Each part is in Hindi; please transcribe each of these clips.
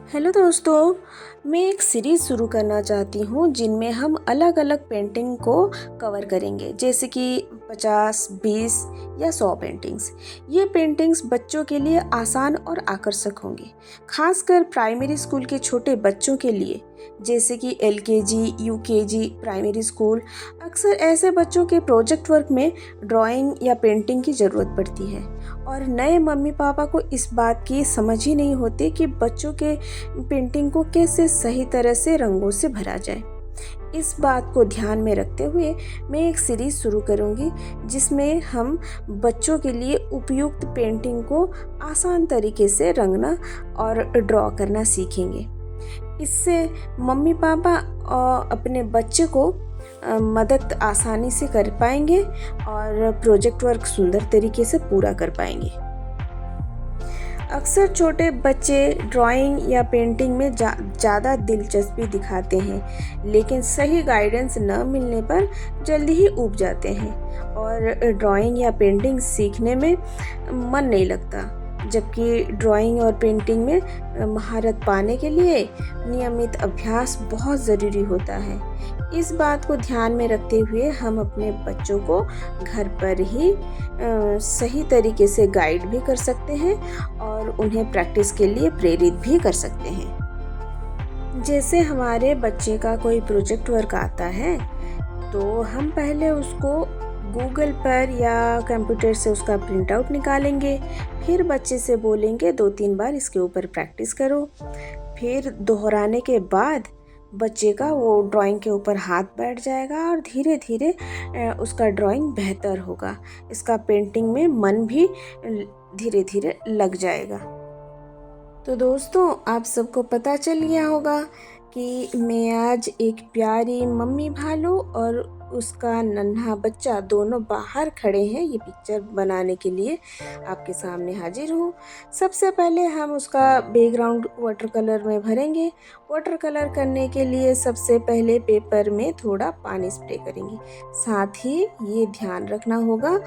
हेलो दोस्तों, मैं एक सीरीज़ शुरू करना चाहती हूँ जिनमें हम अलग अलग पेंटिंग को कवर करेंगे, जैसे कि 50, 20 या 100 पेंटिंग्स। ये पेंटिंग्स बच्चों के लिए आसान और आकर्षक होंगी, खासकर प्राइमरी स्कूल के छोटे बच्चों के लिए, जैसे कि एलकेजी, यूकेजी, प्राइमरी स्कूल। अक्सर ऐसे बच्चों के प्रोजेक्ट वर्क में ड्राइंग या पेंटिंग की ज़रूरत पड़ती है और नए मम्मी पापा को इस बात की समझ ही नहीं होती कि बच्चों के पेंटिंग को कैसे सही तरह से रंगों से भरा जाए। इस बात को ध्यान में रखते हुए मैं एक सीरीज शुरू करूंगी जिसमें हम बच्चों के लिए उपयुक्त पेंटिंग को आसान तरीके से रंगना और ड्रॉ करना सीखेंगे। इससे मम्मी पापा अपने बच्चे को मदद आसानी से कर पाएंगे और प्रोजेक्ट वर्क सुंदर तरीके से पूरा कर पाएंगे। अक्सर छोटे बच्चे ड्राइंग या पेंटिंग में ज़्यादा दिलचस्पी दिखाते हैं, लेकिन सही गाइडेंस न मिलने पर जल्दी ही ऊब जाते हैं और ड्राइंग या पेंटिंग सीखने में मन नहीं लगता। जबकि ड्राइंग और पेंटिंग में महारत पाने के लिए नियमित अभ्यास बहुत ज़रूरी होता है। इस बात को ध्यान में रखते हुए हम अपने बच्चों को घर पर ही सही तरीके से गाइड भी कर सकते हैं और उन्हें प्रैक्टिस के लिए प्रेरित भी कर सकते हैं। जैसे हमारे बच्चे का कोई प्रोजेक्ट वर्क आता है तो हम पहले उसको गूगल पर या कंप्यूटर से उसका प्रिंट आउट निकालेंगे, फिर बच्चे से बोलेंगे 2-3 बार इसके ऊपर प्रैक्टिस करो। फिर दोहराने के बाद बच्चे का वो ड्राइंग के ऊपर हाथ बैठ जाएगा और धीरे धीरे उसका ड्राइंग बेहतर होगा। इसका पेंटिंग में मन भी धीरे धीरे लग जाएगा। तो दोस्तों, आप सबको पता चल गया होगा कि मैं आज एक प्यारी मम्मी भालू और उसका नन्हा बच्चा दोनों बाहर खड़े हैं ये पिक्चर बनाने के लिए आपके सामने हाजिर हूँ। सबसे पहले हम उसका बैकग्राउंड वाटर कलर में भरेंगे। वाटर कलर करने के लिए सबसे पहले पेपर में थोड़ा पानी स्प्रे करेंगे। साथ ही ये ध्यान रखना होगा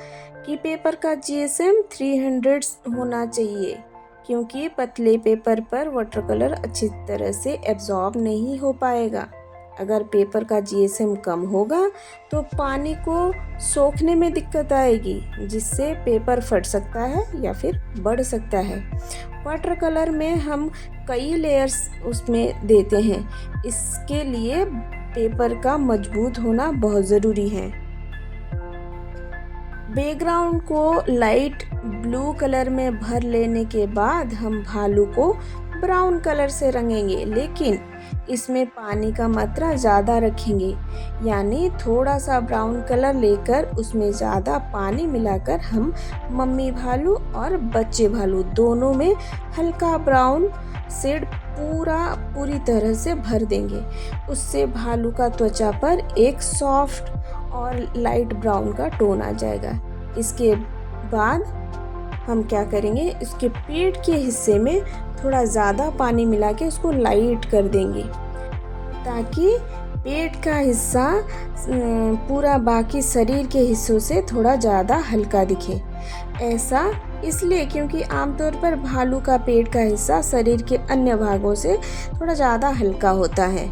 कि पेपर का GSM 300 होना चाहिए, क्योंकि पतले पेपर पर वाटर कलर अच्छी तरह से एब्जॉर्ब नहीं हो पाएगा। अगर पेपर का GSM कम होगा तो पानी को सोखने में दिक्कत आएगी, जिससे पेपर फट सकता है या फिर बढ़ सकता है। वाटर कलर में हम कई लेयर्स उसमें देते हैं, इसके लिए पेपर का मजबूत होना बहुत ज़रूरी है। बैकग्राउंड को लाइट ब्लू कलर में भर लेने के बाद हम भालू को ब्राउन कलर से रंगेंगे, लेकिन इसमें पानी का मात्रा ज़्यादा रखेंगे। यानी थोड़ा सा ब्राउन कलर लेकर उसमें ज़्यादा पानी मिलाकर हम मम्मी भालू और बच्चे भालू दोनों में हल्का ब्राउन शेड पूरी तरह से भर देंगे। उससे भालू का त्वचा पर एक सॉफ्ट और लाइट ब्राउन का टोन आ जाएगा। इसके बाद हम क्या करेंगे, इसके पेट के हिस्से में थोड़ा ज़्यादा पानी मिला के उसको लाइट कर देंगे, ताकि पेट का हिस्सा पूरा बाकी शरीर के हिस्सों से थोड़ा ज़्यादा हल्का दिखे। ऐसा इसलिए क्योंकि आमतौर पर भालू का पेट का हिस्सा शरीर के अन्य भागों से थोड़ा ज़्यादा हल्का होता है।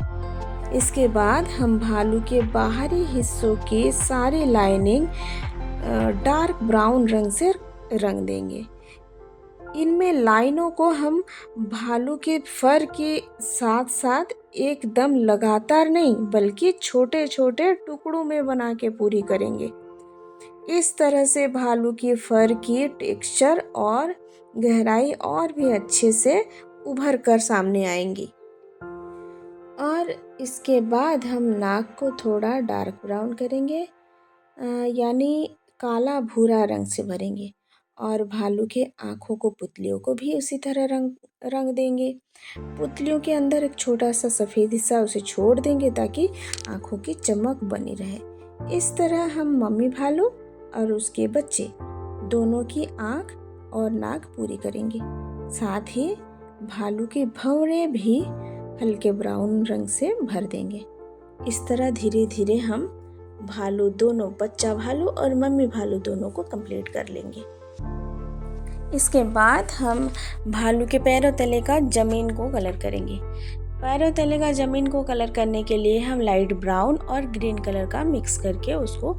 इसके बाद हम भालू के बाहरी हिस्सों के सारे लाइनिंग डार्क ब्राउन रंग से रंग देंगे। इनमें लाइनों को हम भालू के फर के साथ साथ एकदम लगातार नहीं, बल्कि छोटे छोटे टुकड़ों में बना के पूरी करेंगे। इस तरह से भालू के फर की टेक्सचर और गहराई और भी अच्छे से उभर कर सामने आएंगी। और इसके बाद हम नाक को थोड़ा डार्क ब्राउन करेंगे, यानी काला भूरा रंग से भरेंगे, और भालू के आँखों को, पुतलियों को भी उसी तरह रंग देंगे। पुतलियों के अंदर एक छोटा सा सफ़ेद हिस्सा उसे छोड़ देंगे ताकि आँखों की चमक बनी रहे। इस तरह हम मम्मी भालू और उसके बच्चे दोनों की आँख और नाक पूरी करेंगे। साथ ही भालू के भंवरे भी हल्के ब्राउन रंग से भर देंगे। इस तरह धीरे धीरे हम भालू दोनों, बच्चा भालू और मम्मी भालू दोनों को कंप्लीट कर लेंगे। इसके बाद हम भालू के पैरों तले का ज़मीन को कलर करेंगे। पैरों तले का ज़मीन को कलर करने के लिए हम लाइट ब्राउन और ग्रीन कलर का मिक्स करके उसको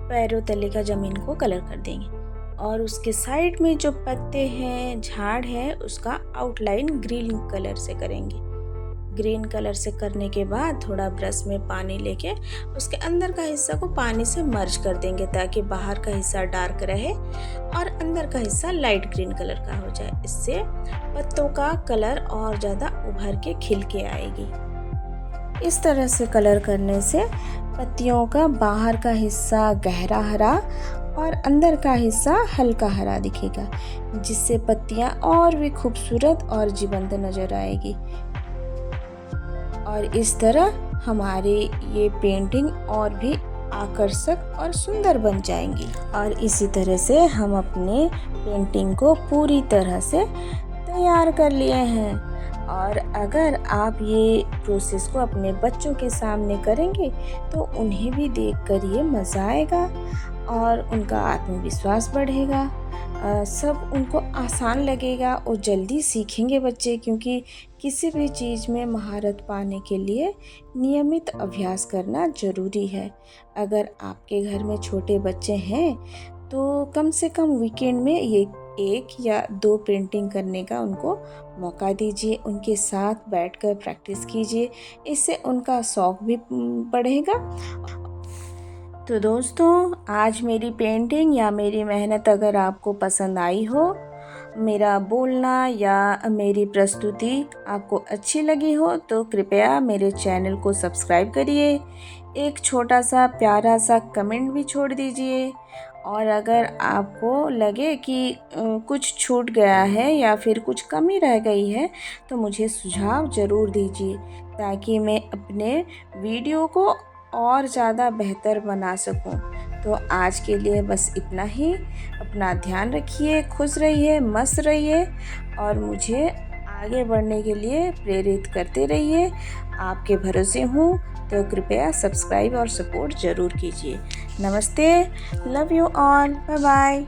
पैरों तले का ज़मीन को कलर कर देंगे। और उसके साइड में जो पत्ते हैं, झाड़ है, उसका आउटलाइन ग्रीन कलर से करेंगे। ग्रीन कलर से करने के बाद थोड़ा ब्रश में पानी लेके उसके अंदर का हिस्सा को पानी से मर्ज कर देंगे ताकि बाहर का हिस्सा डार्क रहे और अंदर का हिस्सा लाइट ग्रीन कलर का हो जाए। इससे पत्तों का कलर और ज़्यादा उभर के खिल के आएगी। इस तरह से कलर करने से पत्तियों का बाहर का हिस्सा गहरा हरा और अंदर का हिस्सा हल्का हरा दिखेगा, जिससे पत्तियां और भी खूबसूरत और जीवंत नजर आएगी। और इस तरह हमारी ये पेंटिंग और भी आकर्षक और सुंदर बन जाएंगी। और इसी तरह से हम अपने पेंटिंग को पूरी तरह से तैयार कर लिए हैं। और अगर आप ये प्रोसेस को अपने बच्चों के सामने करेंगे तो उन्हें भी देखकर ये मज़ा आएगा और उनका आत्मविश्वास बढ़ेगा। सब उनको आसान लगेगा और जल्दी सीखेंगे बच्चे, क्योंकि किसी भी चीज़ में महारत पाने के लिए नियमित अभ्यास करना ज़रूरी है। अगर आपके घर में छोटे बच्चे हैं तो कम से कम वीकेंड में ये 1 या 2 पेंटिंग करने का उनको मौका दीजिए। उनके साथ बैठकर प्रैक्टिस कीजिए, इससे उनका शौक़ भी बढ़ेगा। तो दोस्तों, आज मेरी पेंटिंग या मेरी मेहनत अगर आपको पसंद आई हो, मेरा बोलना या मेरी प्रस्तुति आपको अच्छी लगी हो, तो कृपया मेरे चैनल को सब्सक्राइब करिए। एक छोटा सा प्यारा सा कमेंट भी छोड़ दीजिए। और अगर आपको लगे कि कुछ छूट गया है या फिर कुछ कमी रह गई है तो मुझे सुझाव ज़रूर दीजिए, ताकि मैं अपने वीडियो को और ज़्यादा बेहतर बना सकूं। तो आज के लिए बस इतना ही। अपना ध्यान रखिए, खुश रहिए, मस्त रहिए और मुझे आगे बढ़ने के लिए प्रेरित करते रहिए। आपके भरोसे हूँ, तो कृपया सब्सक्राइब और सपोर्ट ज़रूर कीजिए। नमस्ते, love you all, bye bye.